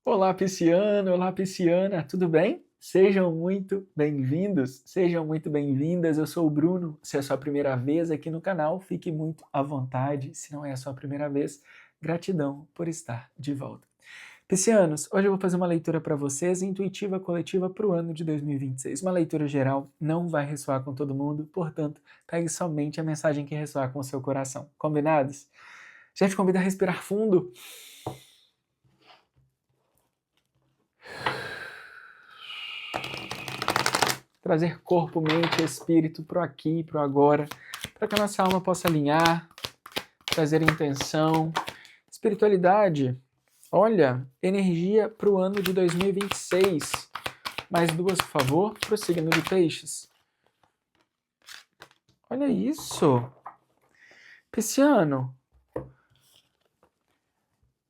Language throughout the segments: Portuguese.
Olá, pisciano! Olá, pisciana! Tudo bem? Sejam muito bem-vindos, sejam muito bem-vindas. Eu sou o Bruno. Se é a sua primeira vez aqui no canal, fique muito à vontade. Se não é a sua primeira vez, gratidão por estar de volta. Piscianos, hoje eu vou fazer uma leitura para vocês, intuitiva coletiva para o ano de 2026. Uma leitura geral, não vai ressoar com todo mundo, portanto, pegue somente a mensagem que ressoar com o seu coração. Combinados? Já te convido a respirar fundo. Trazer corpo, mente e espírito para o aqui e para o agora, para que a nossa alma possa alinhar, trazer intenção, espiritualidade. Olha, energia para o ano de 2026. Mais duas, por favor, para o signo de Peixes. Olha isso! Pisciano,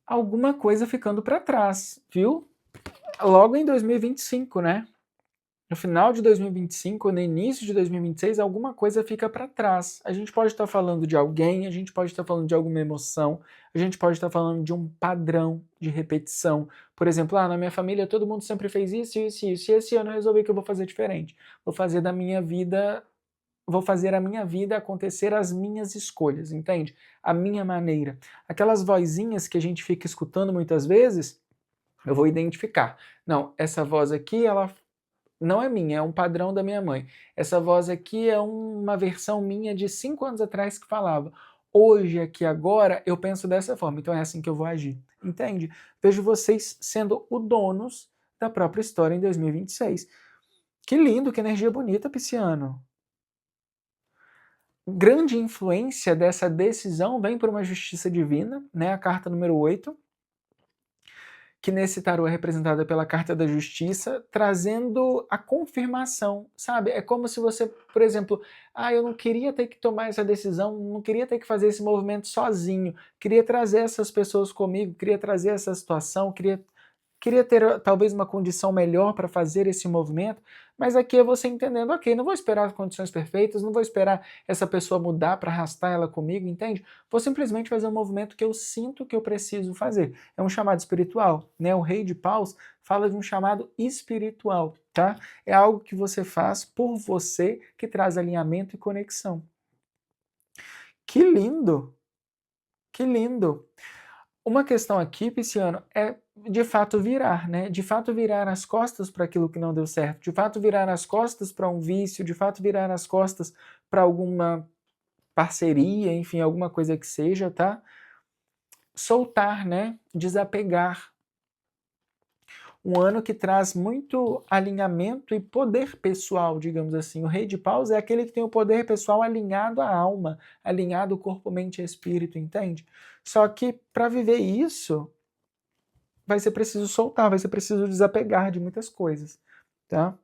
alguma coisa ficando para trás, viu? Logo em 2025, né? No final de 2025, no início de 2026, alguma coisa fica para trás. A gente pode estar falando de alguém, a gente pode estar falando de alguma emoção, a gente pode estar falando de um padrão de repetição. Por exemplo, na minha família todo mundo sempre fez isso, isso, isso, e esse ano eu resolvi que eu vou fazer diferente. Vou fazer a minha vida acontecer as minhas escolhas, entende? A minha maneira. Aquelas vozinhas que a gente fica escutando muitas vezes, eu vou identificar. Não, essa voz aqui, ela não é minha, é um padrão da minha mãe. Essa voz aqui é uma versão minha de 5 anos atrás que falava. Hoje, aqui, agora, eu penso dessa forma, então é assim que eu vou agir. Entende? Vejo vocês sendo o donos da própria história em 2026. Que lindo, que energia bonita, Pisciano. Grande influência dessa decisão vem por uma justiça divina, né? A carta número 8, que nesse tarô é representada pela carta da justiça, trazendo a confirmação, sabe? É como se você, por exemplo, eu não queria ter que tomar essa decisão, não queria ter que fazer esse movimento sozinho, queria trazer essas pessoas comigo, queria trazer essa situação, queria ter talvez uma condição melhor para fazer esse movimento, mas aqui é você entendendo, ok, não vou esperar condições perfeitas, não vou esperar essa pessoa mudar para arrastar ela comigo, entende? Vou simplesmente fazer um movimento que eu sinto que eu preciso fazer. É um chamado espiritual, né? O Rei de Paus fala de um chamado espiritual, tá? É algo que você faz por você, que traz alinhamento e conexão. Que lindo! Que lindo! Uma questão aqui, Pisciano, é de fato virar, né? De fato virar as costas para aquilo que não deu certo, de fato virar as costas para um vício, de fato virar as costas para alguma parceria, enfim, alguma coisa que seja, tá? Soltar, né? Desapegar. Um ano que traz muito alinhamento e poder pessoal, digamos assim. O Rei de Paus é aquele que tem o poder pessoal alinhado à alma, alinhado ao corpo, mente e espírito, entende? Só que para viver isso, vai ser preciso soltar, vai ser preciso desapegar de muitas coisas, tá?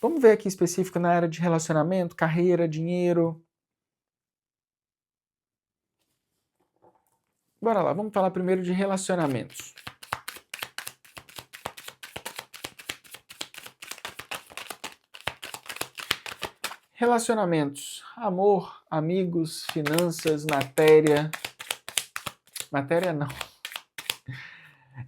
Vamos ver aqui específico na área de relacionamento, carreira, dinheiro. Bora lá, vamos falar primeiro de relacionamentos. Relacionamentos, amor, amigos, finanças, matéria. Matéria não.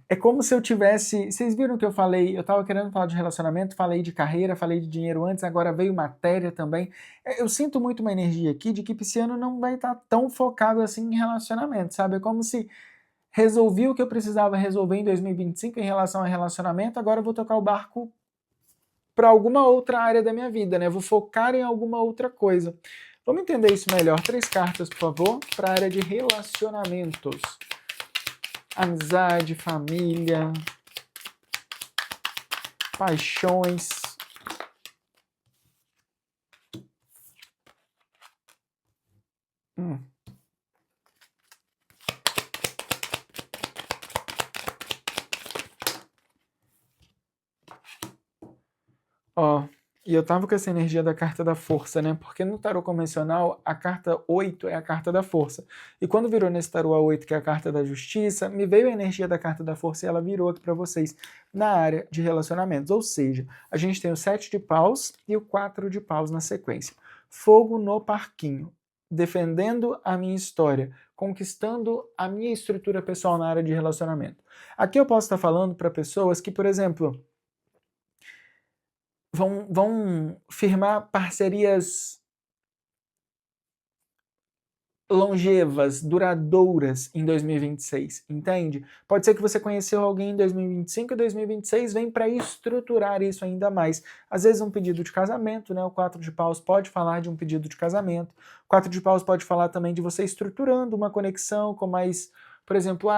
É como se eu tivesse... Vocês viram que eu falei, eu estava querendo falar de relacionamento, falei de carreira, falei de dinheiro antes, agora veio matéria também. Eu sinto muito uma energia aqui de que Pisciano não vai estar tão focado assim em relacionamento, sabe? É como se resolvi o que eu precisava resolver em 2025 em relação a relacionamento, agora eu vou tocar o barco para alguma outra área da minha vida, né? Eu vou focar em alguma outra coisa. Vamos entender isso melhor. 3 cartas, por favor, para a área de relacionamentos. Amizade, família, paixões. Ó, e eu tava com essa energia da carta da força, né? Porque no tarô convencional, a carta 8 é a carta da força. E quando virou nesse tarô a 8, que é a carta da justiça, me veio a energia da carta da força e ela virou aqui para vocês na área de relacionamentos. Ou seja, a gente tem o 7 de paus e o 4 de paus na sequência. Fogo no parquinho, defendendo a minha história, conquistando a minha estrutura pessoal na área de relacionamento. Aqui eu posso estar falando para pessoas que, por exemplo, vão firmar parcerias longevas, duradouras em 2026, entende? Pode ser que você conheceu alguém em 2025 e 2026 vem para estruturar isso ainda mais. Às vezes um pedido de casamento, né? O 4 de paus pode falar de um pedido de casamento. O 4 de paus pode falar também de você estruturando uma conexão com mais, por exemplo,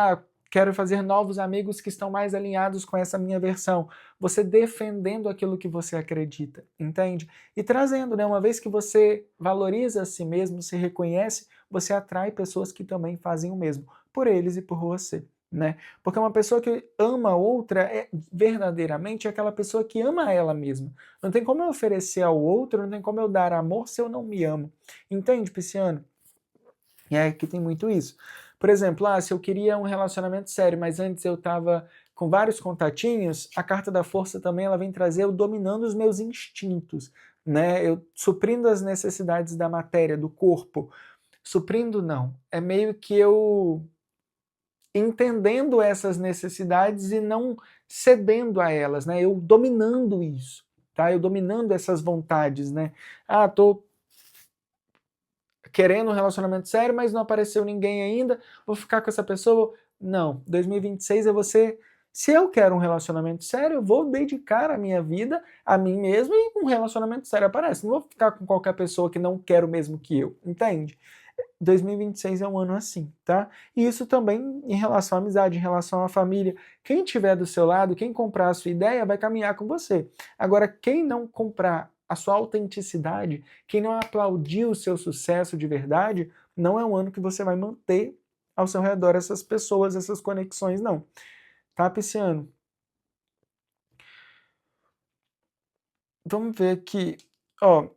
quero fazer novos amigos que estão mais alinhados com essa minha versão. Você defendendo aquilo que você acredita, entende? E trazendo, né? Uma vez que você valoriza a si mesmo, se reconhece, você atrai pessoas que também fazem o mesmo, por eles e por você, né? Porque uma pessoa que ama outra é verdadeiramente aquela pessoa que ama ela mesma. Não tem como eu oferecer ao outro, não tem como eu dar amor se eu não me amo. Entende, Pisciano? E é que tem muito isso. Por exemplo, se eu queria um relacionamento sério, mas antes eu estava com vários contatinhos, a carta da força também ela vem trazer eu dominando os meus instintos, né? Eu suprindo as necessidades da matéria, do corpo. Suprindo não, é meio que eu entendendo essas necessidades e não cedendo a elas, né? Eu dominando isso, tá? Eu dominando essas vontades, né? Tô querendo um relacionamento sério, mas não apareceu ninguém ainda, vou ficar com essa pessoa. Não, 2026 é você. Se eu quero um relacionamento sério, eu vou dedicar a minha vida a mim mesmo e um relacionamento sério aparece. Não vou ficar com qualquer pessoa que não quer o mesmo que eu, entende? 2026 é um ano assim, tá? E isso também em relação à amizade, em relação à família. Quem tiver do seu lado, quem comprar a sua ideia, vai caminhar com você. Agora, quem não comprar a sua autenticidade, quem não aplaudir o seu sucesso de verdade, não é um ano que você vai manter ao seu redor essas pessoas, essas conexões, não. Tá, Pisciano? Vamos ver aqui. Ó,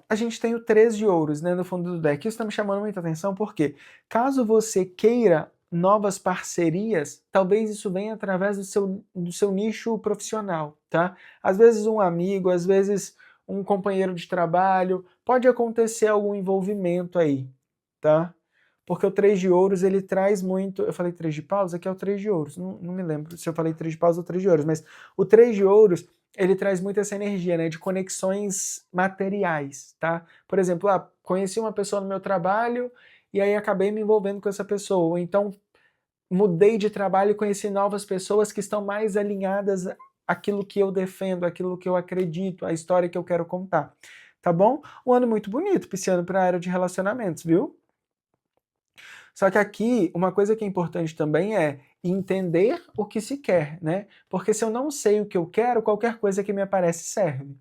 a gente tem o 3 de ouros, né, no fundo do deck. Isso está me chamando muita atenção porque, caso você queira novas parcerias, talvez isso venha através do seu nicho profissional, tá? Às vezes um amigo, às vezes um companheiro de trabalho, pode acontecer algum envolvimento aí, tá? Porque o 3 de ouros, ele traz muito... Eu falei 3 de paus? Aqui é o 3 de ouros. Não me lembro se eu falei 3 de paus ou 3 de ouros, mas o 3 de ouros, ele traz muito essa energia, né, de conexões materiais, tá? Por exemplo, conheci uma pessoa no meu trabalho e aí acabei me envolvendo com essa pessoa. Ou então, mudei de trabalho e conheci novas pessoas que estão mais alinhadas àquilo que eu defendo, àquilo que eu acredito, à história que eu quero contar. Tá bom? Um ano muito bonito, Pisciano, para a área de relacionamentos, viu? Só que aqui, uma coisa que é importante também é entender o que se quer, né? Porque se eu não sei o que eu quero, qualquer coisa que me aparece serve.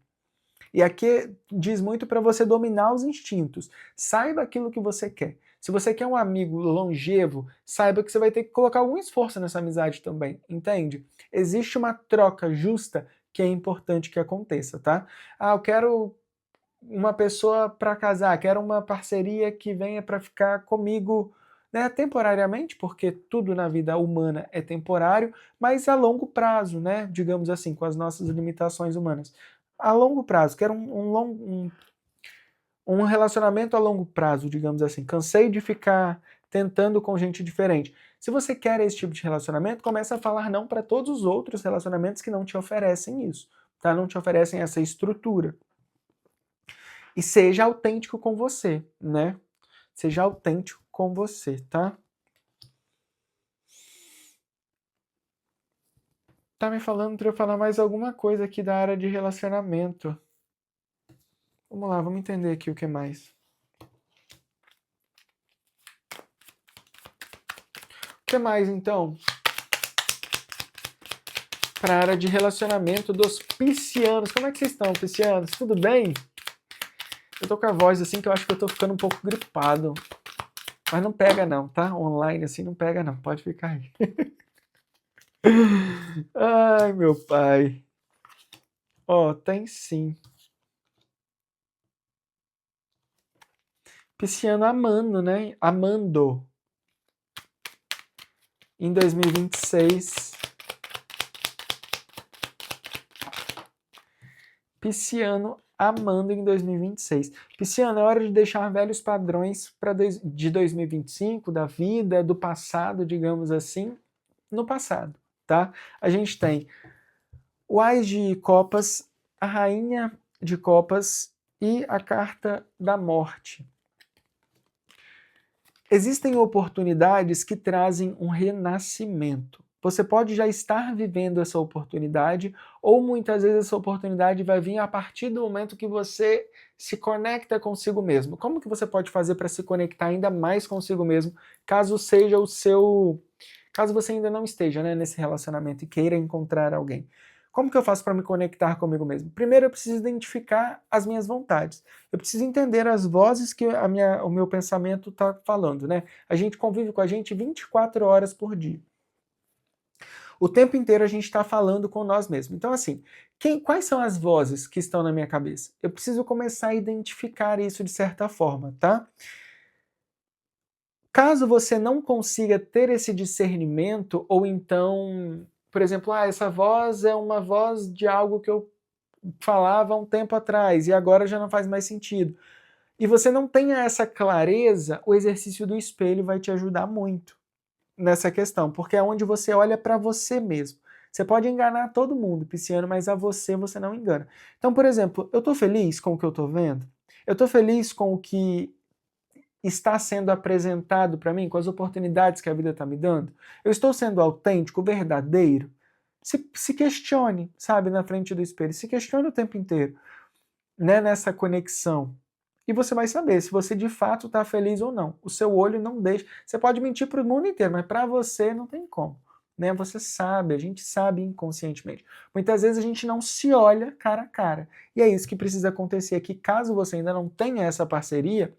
E aqui diz muito para você dominar os instintos. Saiba aquilo que você quer. Se você quer um amigo longevo, saiba que você vai ter que colocar algum esforço nessa amizade também, entende? Existe uma troca justa que é importante que aconteça, tá? Eu quero uma pessoa para casar, quero uma parceria que venha para ficar comigo, né, temporariamente, porque tudo na vida humana é temporário, mas a longo prazo, né, digamos assim, com as nossas limitações humanas. A longo prazo, quero um relacionamento a longo prazo, digamos assim. Cansei de ficar tentando com gente diferente. Se você quer esse tipo de relacionamento, comece a falar não para todos os outros relacionamentos que não te oferecem isso, tá? Não te oferecem essa estrutura. E seja autêntico com você, né? Seja autêntico com você, tá? Tá me falando para eu falar mais alguma coisa aqui da área de relacionamento. Vamos lá, vamos entender aqui o que mais. O que mais, então? Para a área de relacionamento dos piscianos. Como é que vocês estão, piscianos? Tudo bem? Eu tô com a voz assim que eu acho que eu tô ficando um pouco gripado. Mas não pega não, tá? Online assim não pega não. Pode ficar aí. Ai, meu pai. Tem sim. Pisciano amando, né? Amando. Em 2026. Pisciano amando em 2026. Pisciano, é hora de deixar velhos padrões de 2025, da vida, do passado, digamos assim, no passado, tá? A gente tem o Ás de Copas, a Rainha de Copas e a Carta da Morte. Existem oportunidades que trazem um renascimento. Você pode já estar vivendo essa oportunidade, ou muitas vezes essa oportunidade vai vir a partir do momento que você se conecta consigo mesmo. Como que você pode fazer para se conectar ainda mais consigo mesmo, caso seja o seu... Caso você ainda não esteja, né, nesse relacionamento e queira encontrar alguém? Como que eu faço para me conectar comigo mesmo? Primeiro, eu preciso identificar as minhas vontades. Eu preciso entender as vozes que o meu pensamento está falando, né? A gente convive com a gente 24 horas por dia. O tempo inteiro a gente está falando com nós mesmos. Então, assim, quais são as vozes que estão na minha cabeça? Eu preciso começar a identificar isso de certa forma, tá? Caso você não consiga ter esse discernimento, ou então, por exemplo, essa voz é uma voz de algo que eu falava há um tempo atrás e agora já não faz mais sentido. E você não tenha essa clareza, o exercício do espelho vai te ajudar muito nessa questão, porque é onde você olha para você mesmo. Você pode enganar todo mundo, pisciano, mas a você não engana. Então, por exemplo, eu estou feliz com o que eu estou vendo? Eu estou feliz com o que está sendo apresentado para mim, com as oportunidades que a vida está me dando? Eu estou sendo autêntico, verdadeiro? Se questione, sabe, na frente do espelho. Se questione o tempo inteiro, né, nessa conexão. E você vai saber se você de fato está feliz ou não. O seu olho não deixa. Você pode mentir para o mundo inteiro, mas para você não tem como. Né? Você sabe, a gente sabe inconscientemente. Muitas vezes a gente não se olha cara a cara. E é isso que precisa acontecer aqui. Caso você ainda não tenha essa parceria,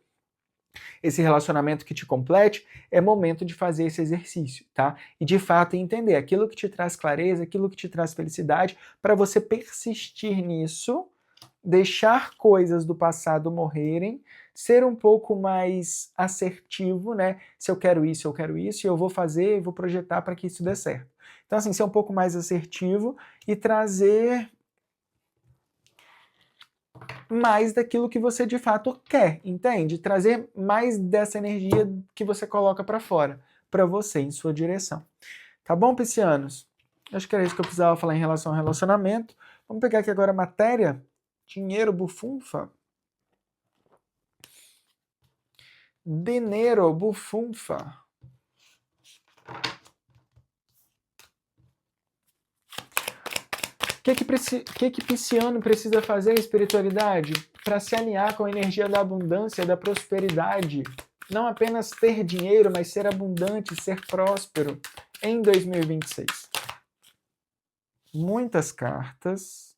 esse relacionamento que te complete, é momento de fazer esse exercício, tá? E de fato entender aquilo que te traz clareza, aquilo que te traz felicidade, para você persistir nisso, deixar coisas do passado morrerem, ser um pouco mais assertivo, né? Se eu quero isso, e eu vou fazer, eu vou projetar para que isso dê certo. Então, assim, ser um pouco mais assertivo e trazer mais daquilo que você de fato quer, entende? Trazer mais dessa energia que você coloca para fora, para você, em sua direção. Tá bom, piscianos? Acho que era isso que eu precisava falar em relação ao relacionamento. Vamos pegar aqui agora a matéria. Dinheiro, bufunfa. Dinheiro, bufunfa. O que pisciano precisa fazer em espiritualidade? Para se alinhar com a energia da abundância, da prosperidade. Não apenas ter dinheiro, mas ser abundante, ser próspero em 2026. Muitas cartas.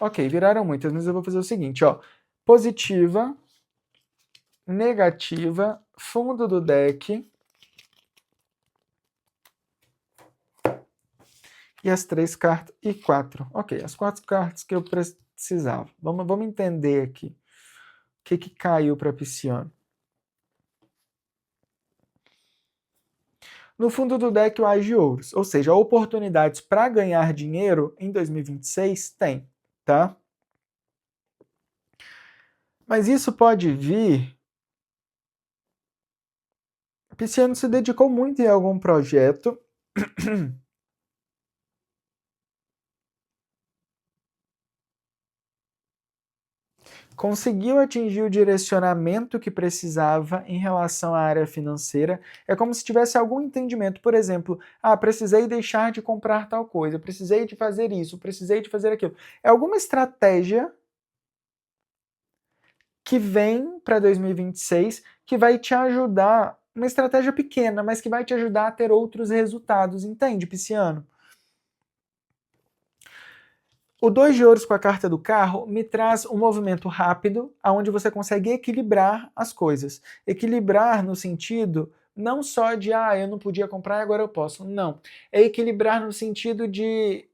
Ok, viraram muitas, mas eu vou fazer o seguinte, ó. Positiva, negativa, fundo do deck. E as 3 cartas e 4. Ok, as 4 cartas que eu precisava. Vamos entender aqui. O que caiu para pisciano? No fundo do deck, o Ás de Ouros. Ou seja, oportunidades para ganhar dinheiro em 2026 tem, tá? Mas isso pode vir... Pisciano se dedicou muito em algum projeto... conseguiu atingir o direcionamento que precisava em relação à área financeira. É como se tivesse algum entendimento. Por exemplo, precisei deixar de comprar tal coisa, precisei de fazer isso, precisei de fazer aquilo. É alguma estratégia que vem para 2026 que vai te ajudar, uma estratégia pequena, mas que vai te ajudar a ter outros resultados. Entende, pisciano? O 2 de ouros com a carta do carro me traz um movimento rápido, onde você consegue equilibrar as coisas. Equilibrar no sentido não só de, eu não podia comprar e agora eu posso. Não. É equilibrar no sentido de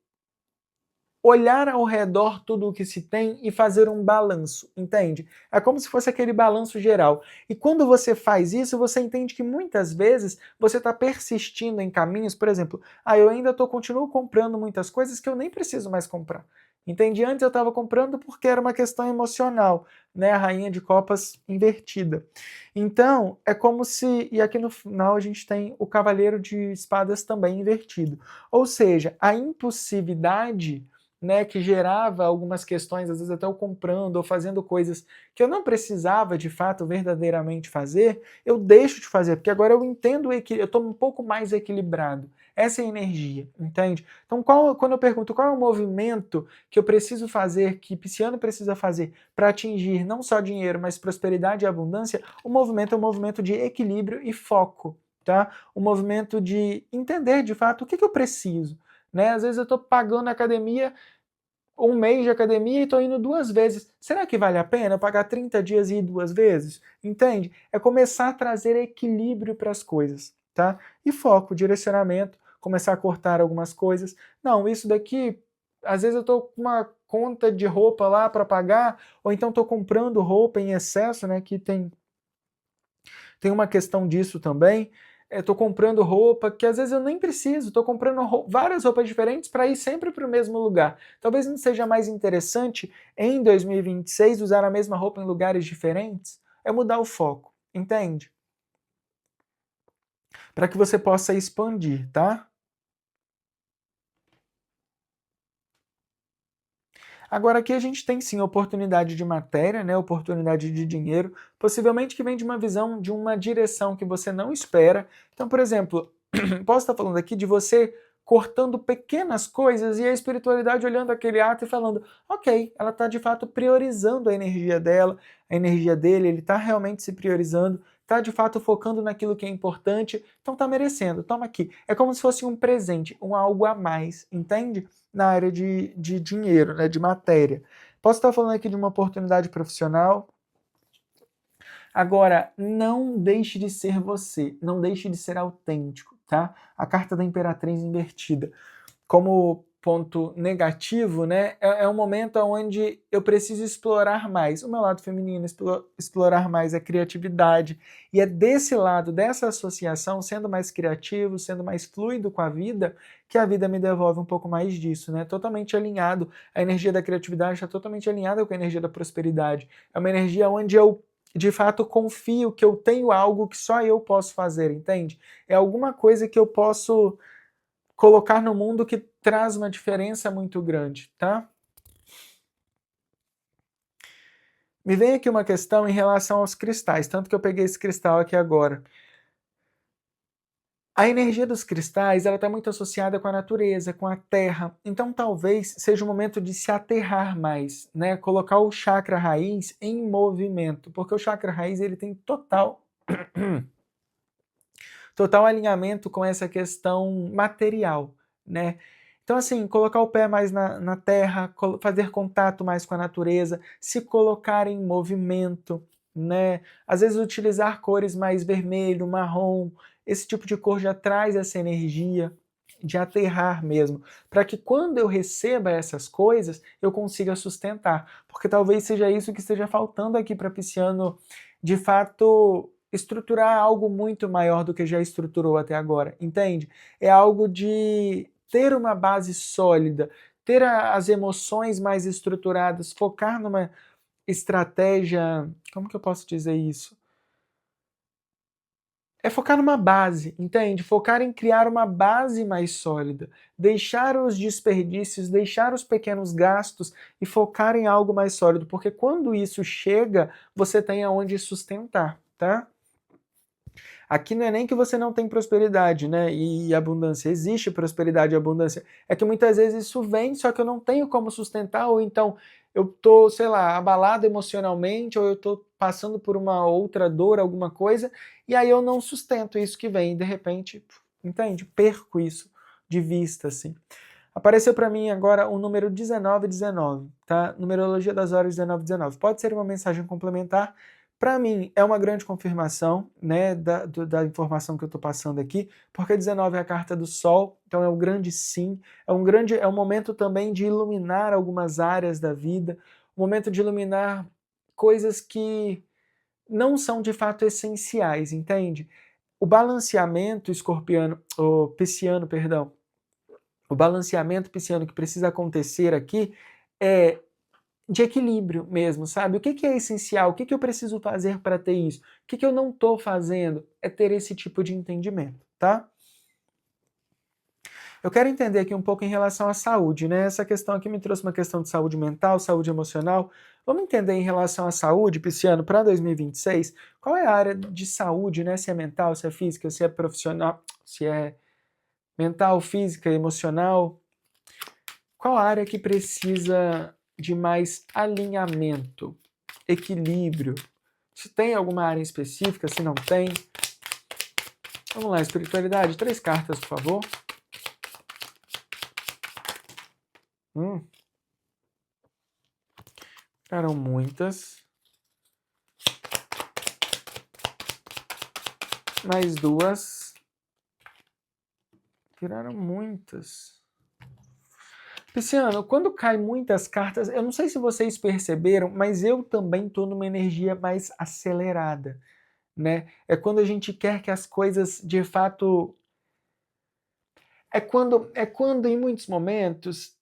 olhar ao redor tudo o que se tem e fazer um balanço, entende? É como se fosse aquele balanço geral. E quando você faz isso, você entende que muitas vezes você está persistindo em caminhos, por exemplo, eu ainda continuo comprando muitas coisas que eu nem preciso mais comprar. Entendi? Antes eu estava comprando porque era uma questão emocional, né? A rainha de copas invertida. Então, é como se... E aqui no final a gente tem o cavaleiro de espadas também invertido. Ou seja, a impulsividade, né, que gerava algumas questões, às vezes até eu comprando ou fazendo coisas que eu não precisava de fato verdadeiramente fazer, eu deixo de fazer, porque agora eu entendo, eu estou um pouco mais equilibrado. Essa é a energia, entende? Então, quando eu pergunto qual é o movimento que eu preciso fazer, que Pisciano precisa fazer para atingir não só dinheiro, mas prosperidade e abundância, o movimento é um movimento de equilíbrio e foco, tá? Um movimento de entender de fato o que eu preciso. Né? Às vezes eu estou pagando a academia, um mês de academia e estou indo 2 vezes. Será que vale a pena eu pagar 30 dias e ir 2 vezes? Entende? É começar a trazer equilíbrio para as coisas, tá? E foco, direcionamento, começar a cortar algumas coisas. Não, isso daqui, às vezes eu estou com uma conta de roupa lá para pagar, ou então estou comprando roupa em excesso, né? Que tem uma questão disso também. Estou comprando roupa que às vezes eu nem preciso, estou comprando várias roupas diferentes para ir sempre para o mesmo lugar. Talvez não seja mais interessante em 2026 usar a mesma roupa em lugares diferentes? É mudar o foco, entende? Para que você possa expandir, tá? Agora aqui a gente tem sim oportunidade de matéria, né, oportunidade de dinheiro, possivelmente que vem de uma visão, de uma direção que você não espera. Então, por exemplo, posso estar falando aqui de você cortando pequenas coisas e a espiritualidade olhando aquele ato e falando, ok, ela está de fato priorizando a energia dela, a energia dele, ele está realmente se priorizando, está de fato focando naquilo que é importante, então está merecendo, toma aqui. É como se fosse um presente, um algo a mais, entende? Na área de dinheiro, né, de matéria. Posso estar falando aqui de uma oportunidade profissional. Agora, não deixe de ser você, não deixe de ser autêntico, tá? A carta da Imperatriz invertida. Como ponto negativo, né, é um momento onde eu preciso explorar mais o meu lado feminino, explorar mais a criatividade. E é desse lado, dessa associação, sendo mais criativo, sendo mais fluido com a vida, que a vida me devolve um pouco mais disso, né? Totalmente alinhado. A energia da criatividade está totalmente alinhada com a energia da prosperidade. É uma energia onde eu de fato confio que eu tenho algo que só eu posso fazer, entende? É alguma coisa que eu posso colocar no mundo que traz uma diferença muito grande, tá? Me vem aqui uma questão em relação aos cristais, tanto que eu peguei esse cristal aqui agora. A energia dos cristais ela está muito associada com a natureza, com a terra. Então talvez seja o momento de se aterrar mais, né? Colocar o chakra raiz em movimento, porque o chakra raiz ele tem total alinhamento com essa questão material, né? Então, assim, colocar o pé mais na terra, fazer contato mais com a natureza, se colocar em movimento, né? Às vezes utilizar cores mais vermelho, marrom, esse tipo de cor já traz essa energia de aterrar mesmo, para que quando eu receba essas coisas, eu consiga sustentar, porque talvez seja isso que esteja faltando aqui para Pisciano, de fato, estruturar algo muito maior do que já estruturou até agora, entende? É algo de ter uma base sólida, ter as emoções mais estruturadas, focar numa estratégia, como que eu posso dizer isso? É focar numa base, entende? Focar em criar uma base mais sólida, deixar os desperdícios, deixar os pequenos gastos e focar em algo mais sólido, porque quando isso chega, você tem aonde sustentar, tá? Aqui não é nem que você não tem prosperidade, né? E abundância. Existe prosperidade e abundância. É que muitas vezes isso vem, só que eu não tenho como sustentar, ou então eu tô, sei lá, abalado emocionalmente, ou eu tô passando por uma outra dor, alguma coisa, e aí eu não sustento isso que vem, e de repente, entende? Perco isso de vista, assim. Apareceu para mim agora o número 1919, tá? Numerologia das horas 1919. Pode ser uma mensagem complementar. Para mim, é uma grande confirmação, né, da informação que eu estou passando aqui, porque 19 é a carta do Sol, então é um grande sim, é um momento também de iluminar algumas áreas da vida, um momento de iluminar coisas que não são de fato essenciais, entende? O balanceamento escorpiano, o pisciano, perdão, o balanceamento pisciano que precisa acontecer aqui de equilíbrio mesmo, sabe? O que é essencial? O que eu preciso fazer para ter isso? O que eu não estou fazendo? É ter esse tipo de entendimento, tá? Eu quero entender aqui um pouco em relação à saúde, né? Essa questão aqui me trouxe uma questão de saúde mental, saúde emocional. Vamos entender em relação à saúde, Pisciano, para 2026, qual é a área de saúde, né? Se é mental, se é física, se é profissional, se é mental, física, emocional. Qual a área que precisa de mais alinhamento, equilíbrio? Se tem alguma área específica, se não tem. Vamos lá, espiritualidade, 3 cartas, por favor. Eram muitas. Mais 2. Viraram muitas. Pisciano, quando cai muitas cartas, eu não sei se vocês perceberam, mas eu também estou numa energia mais acelerada, né? É quando a gente quer que as coisas, de fato... É quando em muitos momentos,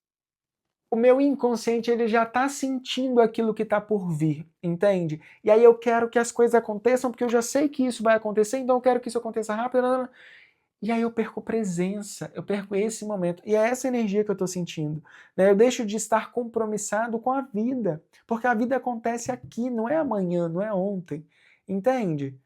o meu inconsciente ele já está sentindo aquilo que está por vir, entende? E aí eu quero que as coisas aconteçam, porque eu já sei que isso vai acontecer, então eu quero que isso aconteça rápido. E aí eu perco presença, eu perco esse momento. E é essa energia que eu estou sentindo. Né? Eu deixo de estar compromissado com a vida, porque a vida acontece aqui, não é amanhã, não é ontem. Entende?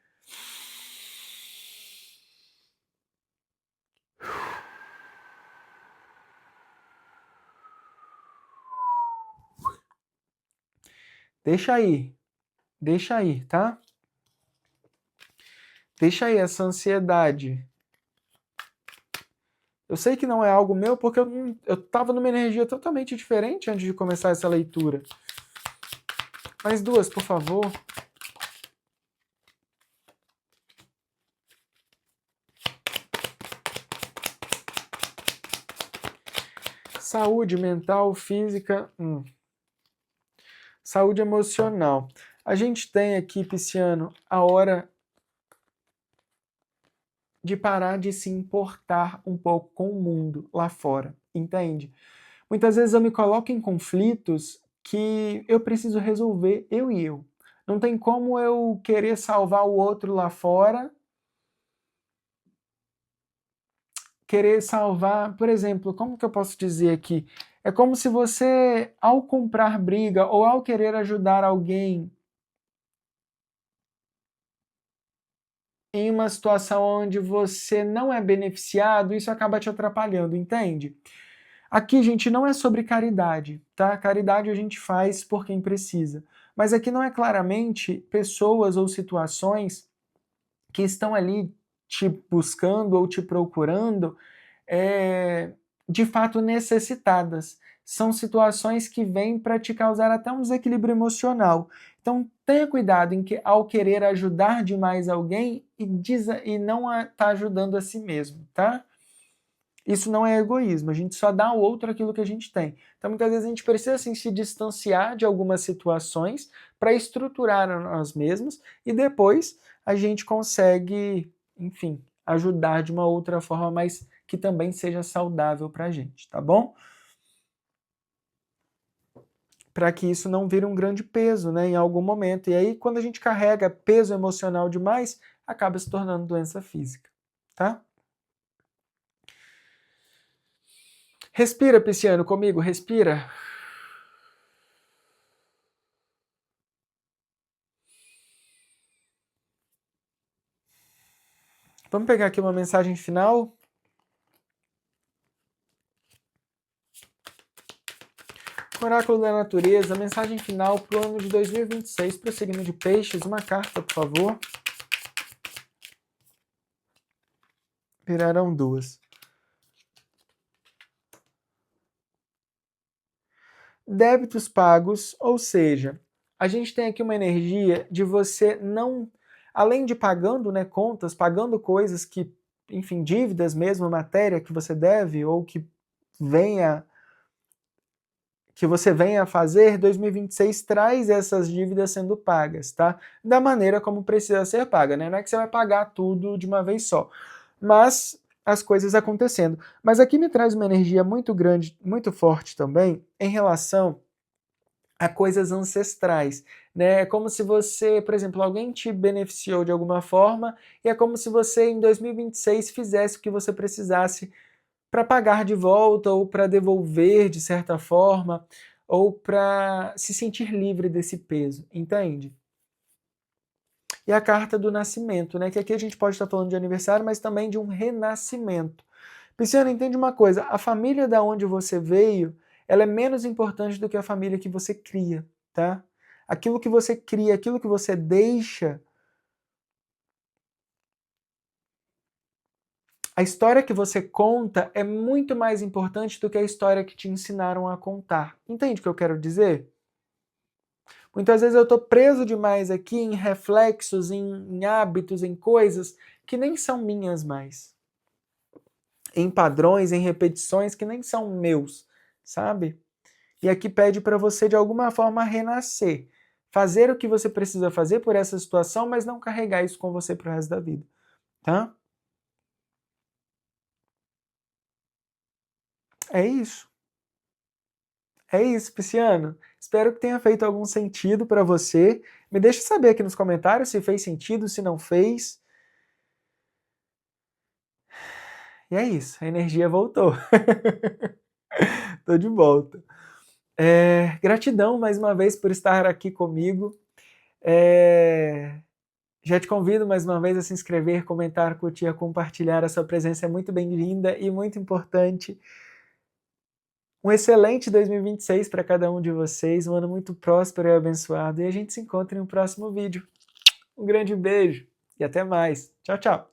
Deixa aí, tá? Deixa aí essa ansiedade. Eu sei que não é algo meu, porque eu estava numa energia totalmente diferente antes de começar essa leitura. Mais 2, por favor. Saúde mental, física. Saúde emocional. A gente tem aqui, Pisciano, a hora de parar de se importar um pouco com o mundo lá fora, entende? Muitas vezes eu me coloco em conflitos que eu preciso resolver eu e eu. Não tem como eu querer salvar o outro lá fora, querer salvar, por exemplo, como que eu posso dizer aqui? É como se você, ao comprar briga ou ao querer ajudar alguém em uma situação onde você não é beneficiado, isso acaba te atrapalhando, entende? Aqui, gente, não é sobre caridade, tá? Caridade a gente faz por quem precisa. Mas aqui não é claramente pessoas ou situações que estão ali te buscando ou te procurando de fato necessitadas. São situações que vêm para te causar até um desequilíbrio emocional. Então, tenha cuidado em que, ao querer ajudar demais alguém e não tá ajudando a si mesmo, tá? Isso não é egoísmo, a gente só dá ao outro aquilo que a gente tem. Então, muitas vezes a gente precisa assim, se distanciar de algumas situações para estruturar a nós mesmos e depois a gente consegue, enfim, ajudar de uma outra forma, mas que também seja saudável para a gente, tá bom? Para que isso não vire um grande peso, né, em algum momento. E aí, quando a gente carrega peso emocional demais, acaba se tornando doença física, tá? Respira, Pisciano, comigo, respira. Vamos pegar aqui uma mensagem final. Oráculo da Natureza, mensagem final para o ano de 2026 para o signo de Peixes. Uma carta, por favor. Viraram 2. Débitos pagos, ou seja, a gente tem aqui uma energia de você não, além de pagando, né, contas, pagando coisas que, enfim, dívidas mesmo, matéria que você deve ou que você venha a fazer, 2026 traz essas dívidas sendo pagas, tá? Da maneira como precisa ser paga, né? Não é que você vai pagar tudo de uma vez só, mas as coisas acontecendo. Mas aqui me traz uma energia muito grande, muito forte também, em relação a coisas ancestrais, né? É como se você, por exemplo, alguém te beneficiou de alguma forma e é como se você em 2026 fizesse o que você precisasse para pagar de volta ou para devolver de certa forma ou para se sentir livre desse peso, entende? E a carta do nascimento, né? Que aqui a gente pode estar falando de aniversário, mas também de um renascimento. Pisciano, entende uma coisa, a família da onde você veio, ela é menos importante do que a família que você cria, tá? Aquilo que você cria, aquilo que você deixa, a história que você conta é muito mais importante do que a história que te ensinaram a contar. Entende o que eu quero dizer? Muitas vezes eu estou preso demais aqui em reflexos, em hábitos, em coisas que nem são minhas mais. Em padrões, em repetições que nem são meus, sabe? E aqui pede para você, de alguma forma, renascer. Fazer o que você precisa fazer por essa situação, mas não carregar isso com você pro resto da vida, tá? É isso. É isso, Pisciano. Espero que tenha feito algum sentido para você. Me deixe saber aqui nos comentários se fez sentido, se não fez. E é isso, a energia voltou. Tô de volta. Gratidão mais uma vez por estar aqui comigo. Já te convido mais uma vez a se inscrever, comentar, curtir, a compartilhar. A sua presença é muito bem-vinda e muito importante. Um excelente 2026 para cada um de vocês, um ano muito próspero e abençoado. E a gente se encontra em um próximo vídeo. Um grande beijo e até mais. Tchau, tchau.